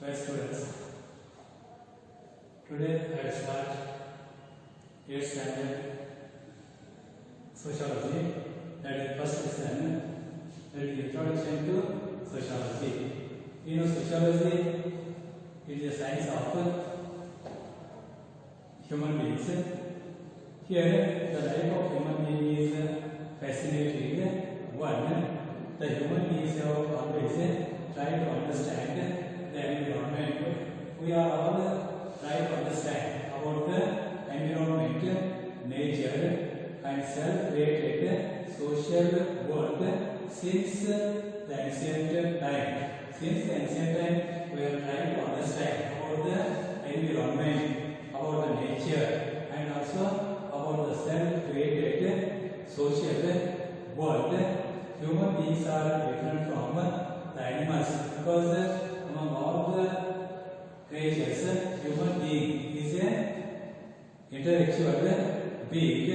Well, students, today I will start 8th standard Sociology. That is first lesson. That is introduction to Sociology. You know, Sociology is a science of human beings. Here, the life of human being is fascinating. One, the human beings have always tried to understand the environment. We are all trying to understand about the environment, nature, and self-created social world since the ancient time. Since the ancient time, we are trying to understand about the environment, about the nature, and also about the self-created social world. Human beings are different from the animals because among all the creatures, human being is an intellectual being.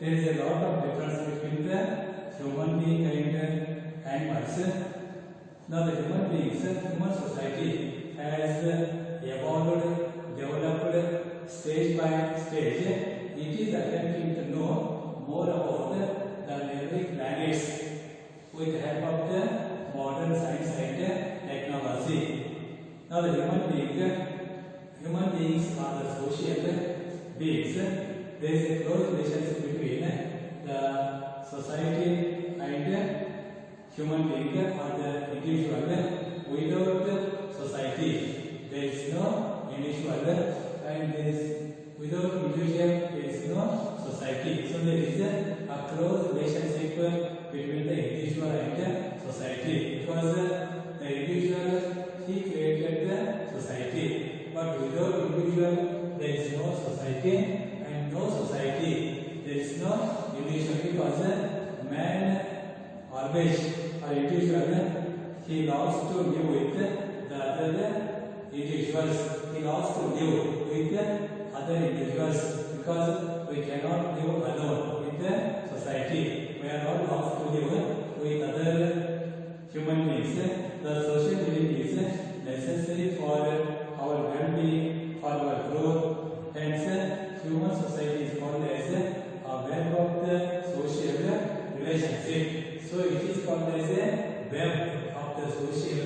There is a lot of difference between the human being and animals. Now the human beings, human society has evolved, developed stage by stage. It is attempting to know more about the living planets with the help of the modern science and technology. Now the human beings are the social beings. There is a close relationship between the society and human being or the individual. Without society, there is no individual, and there is without individual, there is no society. So there is a close relationship between the individual and society, because the individual, he created the society, but without individual there is no society, and no society there is no individual, because man always or individual, he loves to live with the other individuals, he loves to live with other individuals, because we cannot live alone with the society. We are all loves to live with other human beings. The social living is necessary for our well-being, for our growth. Hence, human society is called as a web of the social relationship. So it is called as a web of the social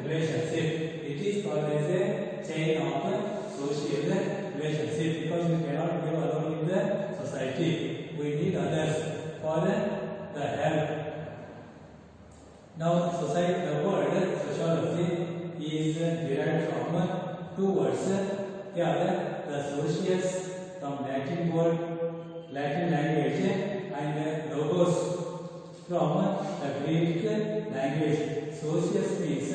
relationship. It is called as a chain of social relationship, because we cannot live alone in the society. We need others for the help. Now, society, the word sociology is derived from two words. They are the socius from Latin word, Latin language, and logos from the Greek language. Socius means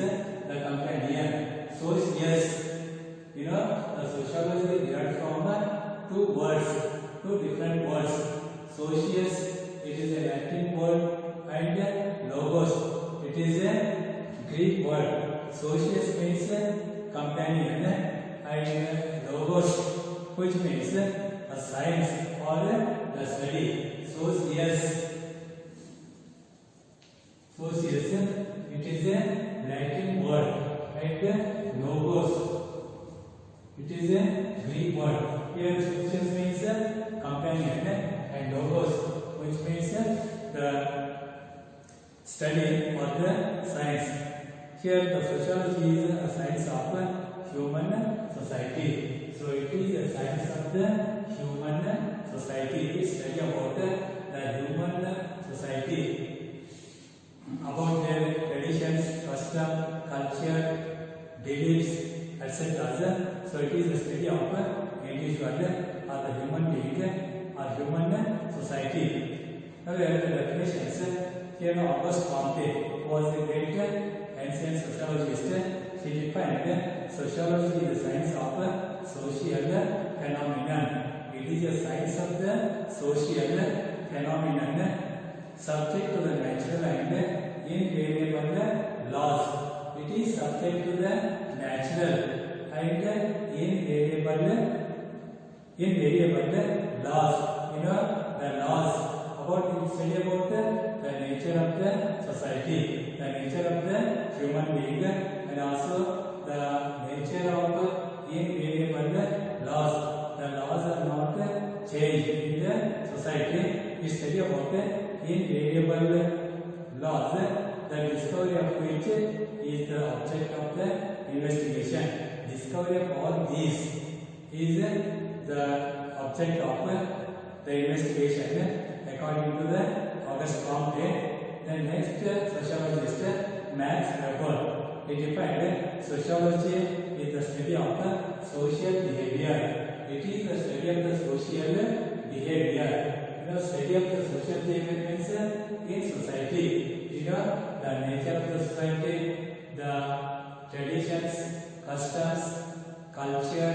the companion. Socius, you know, the sociology is derived from two words, two different words. Socius, it is a Latin word, and logos, it is a Greek word. Socius means companion, and logos, which means a science or the study. Socius, it is a Latin word, and logos, it is a Greek word. Here, socius means companion, and logos, which means the study or the science. Here, the sociology is a science of human society. So it is a science of the human society. It is study about the human society, about their traditions, custom, culture, beliefs, etc. So it is a study of individual or the human being or human society. Now we have the definitions. Here Auguste Comte was a great ancient sociologist. He defined sociology is the science of social phenomenon. It is a science of the social phenomenon subject to the natural and invariable laws. It is subject to the natural and invariable laws. You know, the laws about study about the nature of the society, the nature of the human being, and also the nature of invariable laws. The laws are not changed in the society. We study about invariable laws, the discovery of which is the object of the investigation. Discovery of all these is the object of the investigation according to the August Kambale. The next sociologist, Max Weber, he defined sociology is the study of the social behavior. It is the study of the social behavior. Study of the social behavior means in society. The nature of the society, the traditions, customs, culture,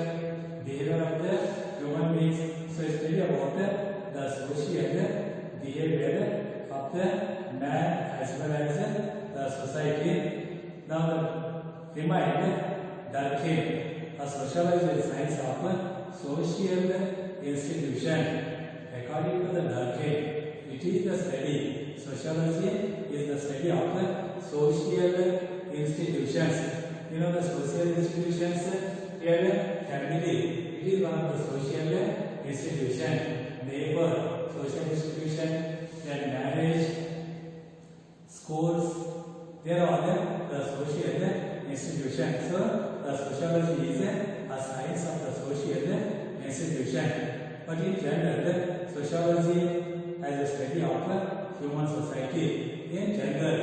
behavior of the human beings. So, study about the social behavior of the man as well as the society. Now, remind Durkheim, a sociology science of social institution. According to the Durkheim, it is the study. Sociology is the study of social institutions. The social institutions here, family, it is one of the social institutions. Neighbor, social institution, then marriage, schools, they are all the social institutions. So, the sociology is a science of the social institution. But in general, sociology as a study of human society. In general,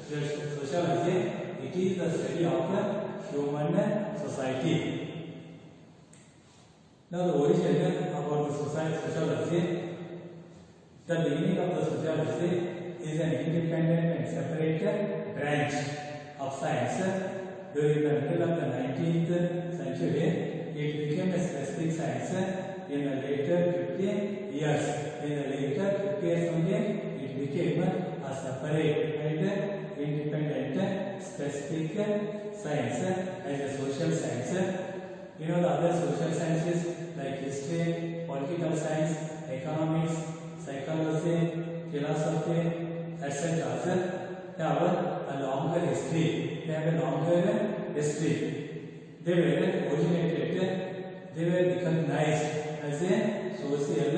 sociology, it is the study of human society. Now, the origin about the sociology, the beginning of the sociology is an independent and separate branch of science. During the middle of the 19th century, it became a specific science. In the later 50 years, only, it became a separate and independent specific science as a social science. The other social sciences like history, political science, economics, psychology, philosophy, etc. They have a longer history. They were originated, they were recognized as a social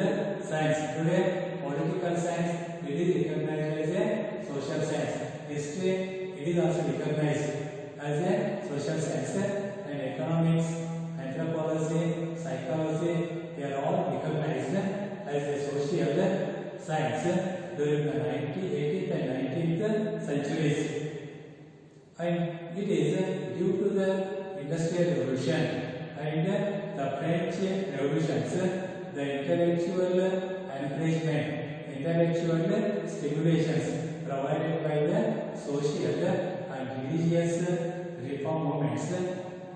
science. Today, political science, it is recognized as a social science. History, it is also recognized as a social science. And economics, anthropology, psychology, they are all recognized as a social science during the 18th and 19th centuries. And it is due to the Industrial Revolution and the French revolutions, the intellectual encouragement, intellectual stimulations provided by the social and religious reform movements,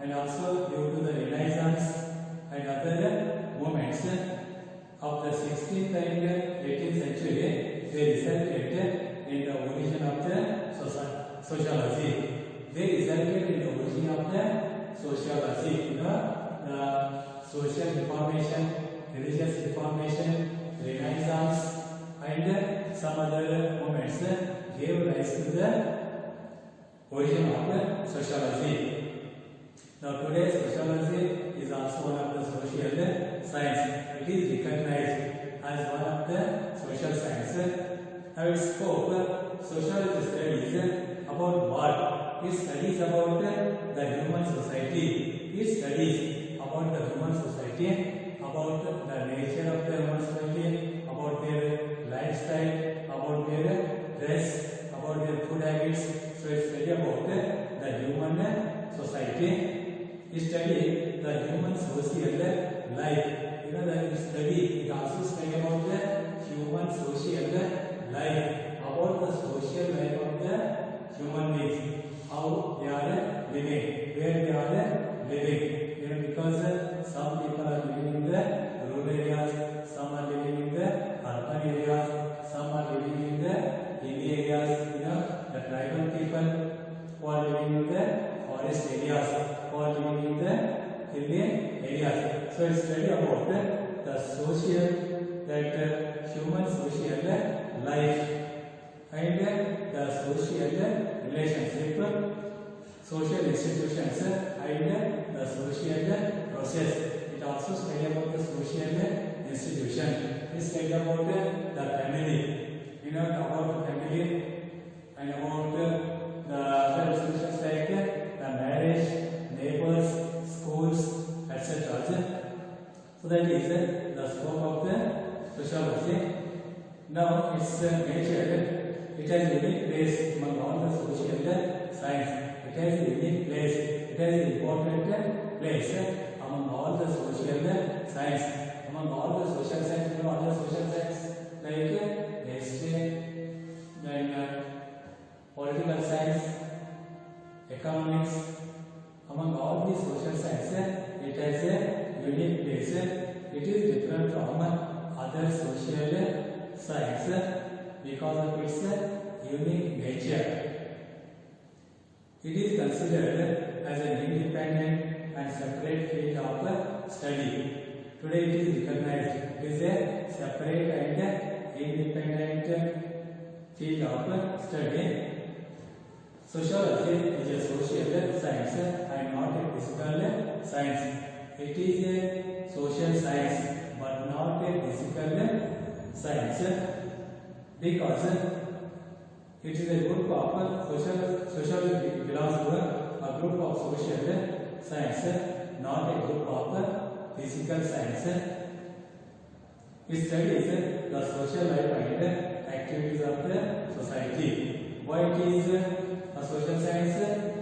and also due to the Renaissance and other movements of the 16th and 18th century, they resulted in the origin of the sociology. They resulted in the origin of the sociology. The social reformation, religious reformation, Renaissance, and some other movements gave rise to the origin of the sociology. Now, today's sociology is also one of the social science. It is recognized as one of the social sciences. Now, its scope, sociology studies about what? It studies about the human society. It studies about the human society, about the nature of the human society, about their lifestyle, about their dress, about their food habits. So, it studies about the human society. It studies the human social life. The study, it also studies about the human social life, about the social life of the human beings. How they are living, where they are living. Because some people are living in the rural areas, some are living in the urban areas, some are living in the hilly areas. The tribal people who are living in the forest areas, who are living in the hilly areas. So, it's study about the social, that human social life and the social relationship. social institutions and the social process. It also study about the social institution. It study about the family. You know about the family and about the other institutions like the marriage, neighbors, schools, etc. So that is the scope of the sociology. Now its nature. It has a unique place among all the social science. It has a unique place. It has an important place among all the social science. Among all the social science, you know, other social science like history, then political science, economics. Among all these social science, it has a unique place. It is different from other social science because of its unique nature. It is considered as an independent and separate field of study. Today it is recognized. It is a separate and independent field of study. Sociology is a social science and not a physical science. It is a social science but not a physical science. Because it is a group of sociology belongs to a group of social science, not a group of physical science. It studies the social life and activities of the society. Why it is a social science?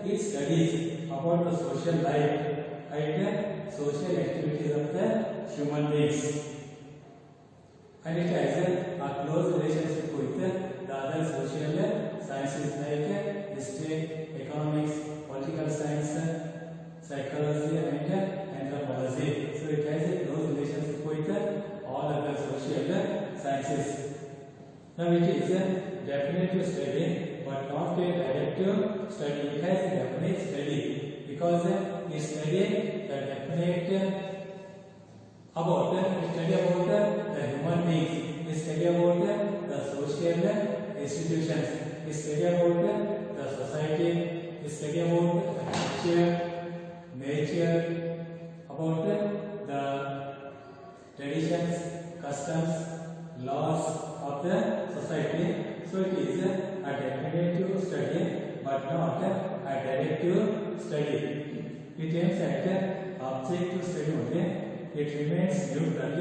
It studies about the social life and social activities of the human beings. And it has a close relationship with the other social sciences like history, economics, political science, psychology and anthropology. So it has a close relationship with all other social sciences. Now it is a definite study but not a directive study. It has a definite study because it studies the definite about the human beings. We study about the social institutions. We study about the society. We study about the nature, about the traditions, customs, laws of the society. So it is a definitive study but not a directive study. It aims at objective study only. It remains neutral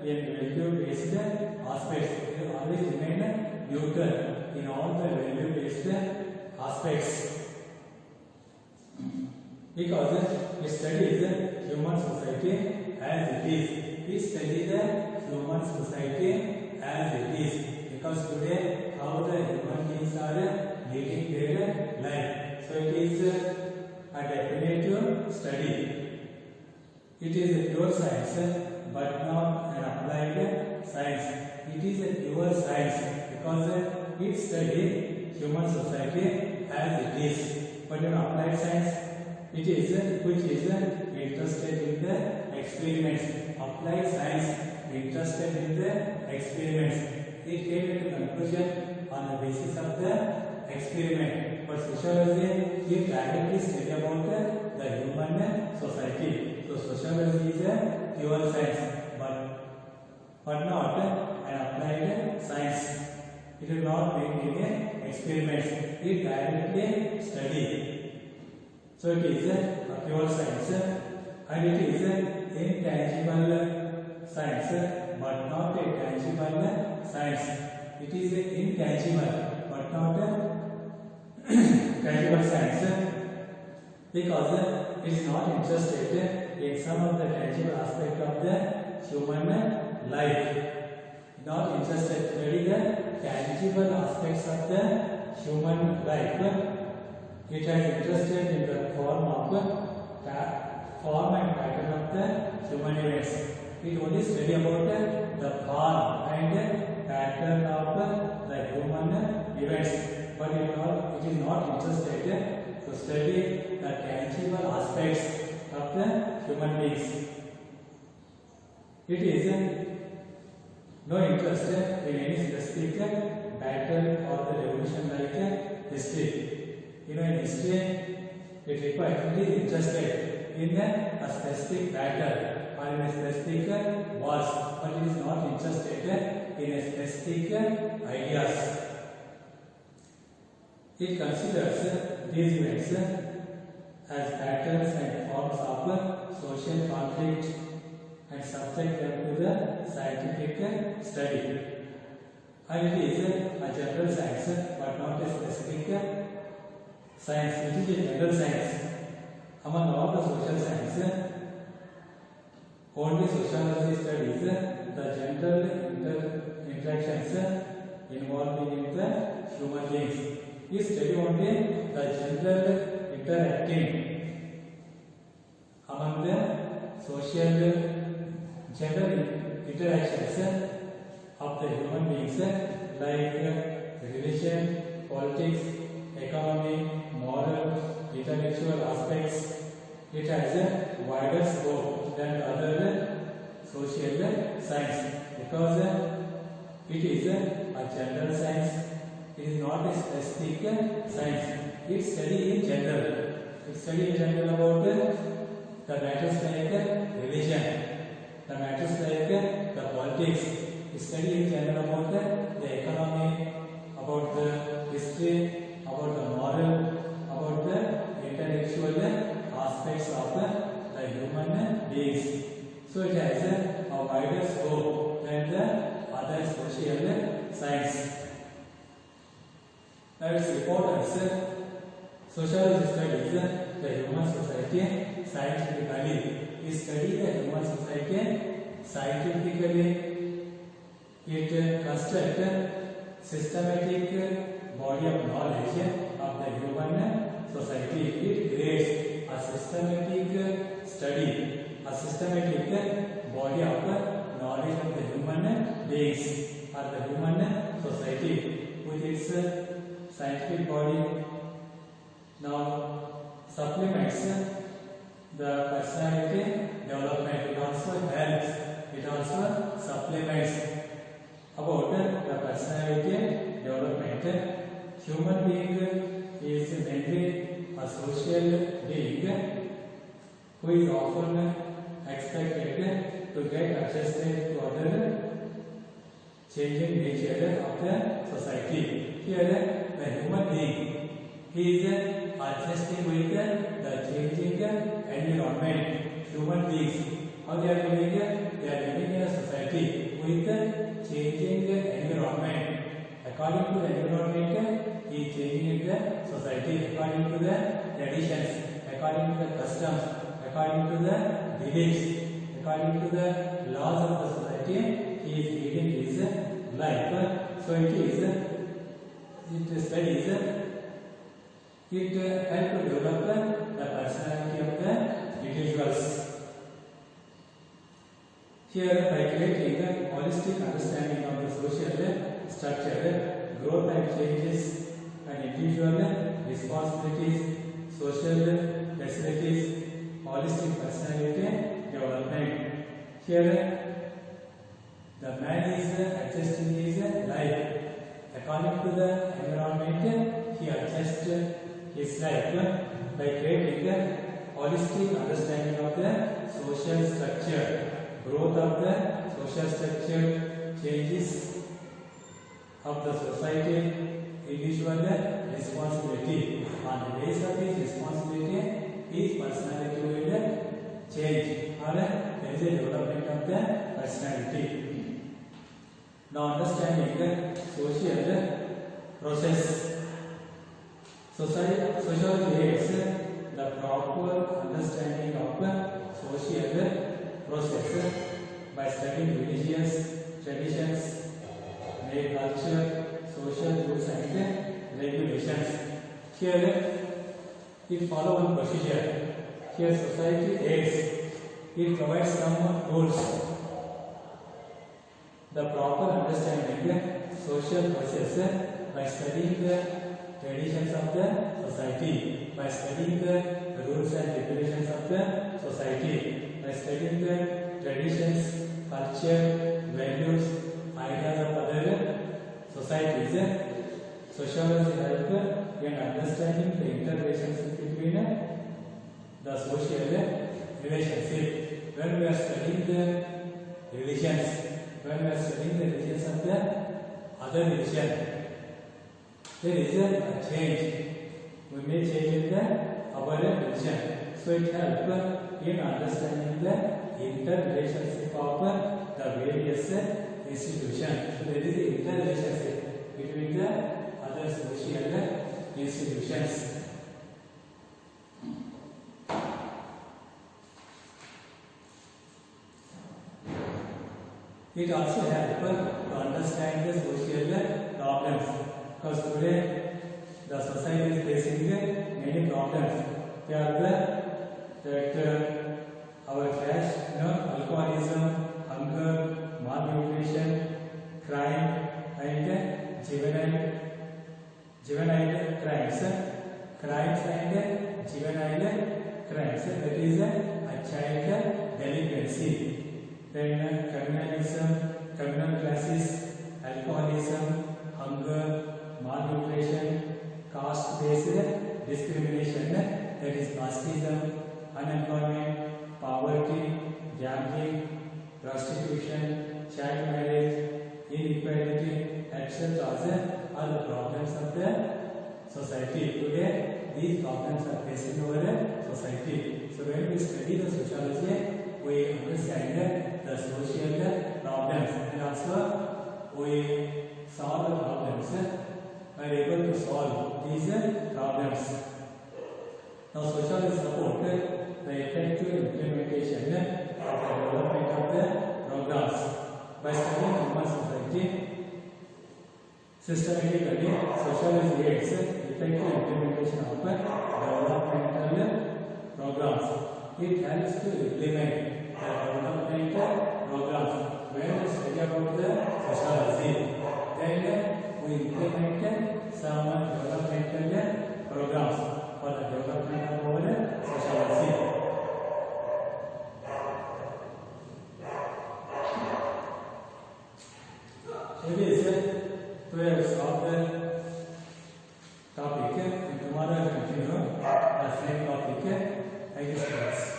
in value-based aspects. It always remains neutral in all the value-based aspects. Because it studies the human society as it is. It studies the human society as it is. Because today, how the human beings are leading their life. So it is a definitive study. It is a pure science but not an applied science. It is a pure science because it studies human society as it is. But in applied science, it is which is interested in the experiments. Applied science interested in the experiments. It came to conclusion on the basis of the experiment. But sociology is directly study about the human society. So sociology is a pure science, but not an applied science. It will not make any experiments. It directly study. So it is a pure science, and it is an intangible science, but not a tangible science. It is an intangible, but not a tangible science, because it is not interested in some of the tangible aspect of the human life. Not interested in the tangible aspects of the human life. It has interested in the form and pattern of the human events. It only study about the form and pattern of the human events, but it is not interested to study the tangible aspects of the human beings. It is no interest in any specific battle or the revolution like history. In history, It requires, it is interested in a specific matter or in a specific was, but it is not interested in a specific ideas. It considers these events as patterns and forms of social conflict and subject them to the scientific study. And it is a general science but not a specific science. It is a general science. Among all the social science, only sociology studies the general interactions involving in the human beings. We study only the general interacting among the social general interactions of the human beings like religion, politics, economy, moral, intellectual aspects. It has a wider scope than other social science because it is a general science. It is not a specific science. It study in general. It study in general about the matters like religion, the matters like the politics. It study in general about the economy, about the history, about the moral, about the intellectual aspects of the human beings. So it has a wider scope than the other social science. Now its importance, sociology studies the human society scientifically. It studies the human society scientifically. It constructs systematic body of knowledge of the human society. It creates a systematic study, a systematic body of knowledge of the human beings or the human society with its scientific body. Now supplements the personality development. It also helps. It also supplements about the personality development. Human being is mainly a social being who is often expected to get adjusted to other changing nature of the society. Here, the human being, he is adjusting with the changing environment. Human beings, how they are living? They are living in a society with changing environment. According to the environment, he is changing the society. According to the traditions, according to the customs, according to the beliefs, according to the laws of the society, he is leading his life. So it studies, it helps to develop the personality of the individuals. Here, by creating a holistic understanding of the social structure, growth and changes, and individual responsibilities, social facilities, holistic personality development. Here, the man is adjusting his life. According to the environment, he adjusts his life by creating a holistic understanding of the social structure, growth of the social structure, changes of the society, individual responsibility. On the basis of his responsibility, his personality will change or there is a development of the personality. Now understanding the social process. Sociology aids the proper understanding of the social process by studying religious traditions, male culture, social rules and regulations. Here it follows one procedure. Here society aids. It provides some rules. The proper understanding social process by studying the traditions of the society, by studying the rules and regulations of the society, by studying the traditions, culture, values, ideas of other societies. Sociology helps in understanding the interrelationship between the social relationship. When we are studying the religions, when we are studying the religions of the other religion, there is a change. We may change in our religion. So it helps in understanding the interrelationship of the various institutions. So there is the interrelationship between the other social institutions. It also helps to understand the social problems, because today the society is facing many problems. There are that our class, alcoholism, hunger, malnutrition, crime, and juvenile crimes. Crimes and juvenile crimes. That is a child delinquency. Then criminalism, criminal classes, alcoholism, hunger, malnutrition, caste-based discrimination, that is casteism, unemployment, poverty, gambling, prostitution, child marriage, inequality, etc. are the problems of the society. Today, these problems are facing our society. So when we study the sociology, we understand the social problems, and also we solve the problems. We are able to solve these problems. Now, sociology supports the effective implementation of the development of the programs. By studying human society systematically, sociology aids effective implementation of developmental programs. It helps to implement the developmental programs. When we study about the sociology, then we implement some developmental programs for the development of our sociology. Maybe we have solved the topic, and tomorrow I will continue the same topic. Thank you, students.